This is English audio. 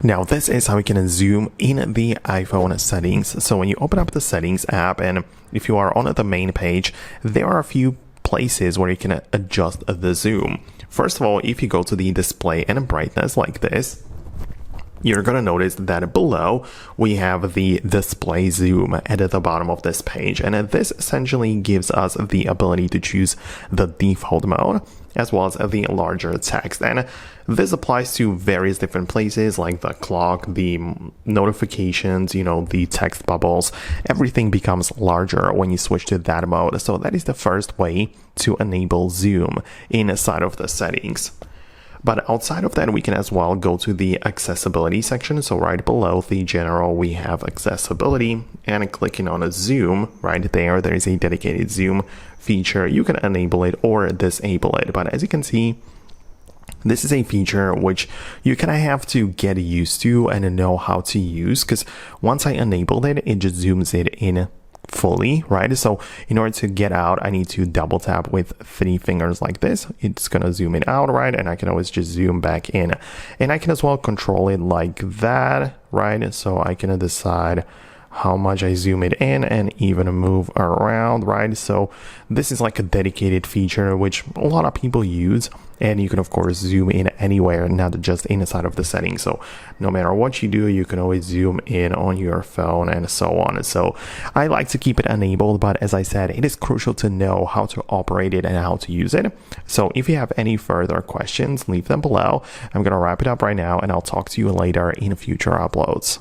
Now this is how you can zoom in the iPhone settings. So when you open up the settings app, and if you are on the main page, there are a few places where you can adjust the zoom. First of all, if you go to the display and brightness like this, you're going to notice that below we have the display zoom at the bottom of this page, and this essentially gives us the ability to choose the default mode as well as the larger text. And this applies to various different places like the clock, the notifications, the text bubbles. Everything becomes larger when you switch to that mode. So that is the first way to enable zoom inside of the settings. But outside of that, we can as well go to the accessibility section. So right below the general, we have accessibility, and clicking on a zoom right there, there is a dedicated zoom feature. You can enable it or disable it. But as you can see, this is a feature which you kind of have to get used to and know how to use, because once I enabled it, it just zooms it in fully, right? So in order to get out, I need to double tap with 3 fingers like this. It's gonna zoom it out, right? And I can always just zoom back in, and I can as well control it like that, right? So I can decide how much I zoom it in and even move around, right? So this is like a dedicated feature which a lot of people use, and you can of course zoom in anywhere, not just inside of the settings. So no matter what you do, you can always zoom in on your phone and so on. So I like to keep it enabled, but as I said, it is crucial to know how to operate it and how to use it. So if you have any further questions, leave them below. I'm gonna wrap it up right now, and I'll talk to you later in future uploads.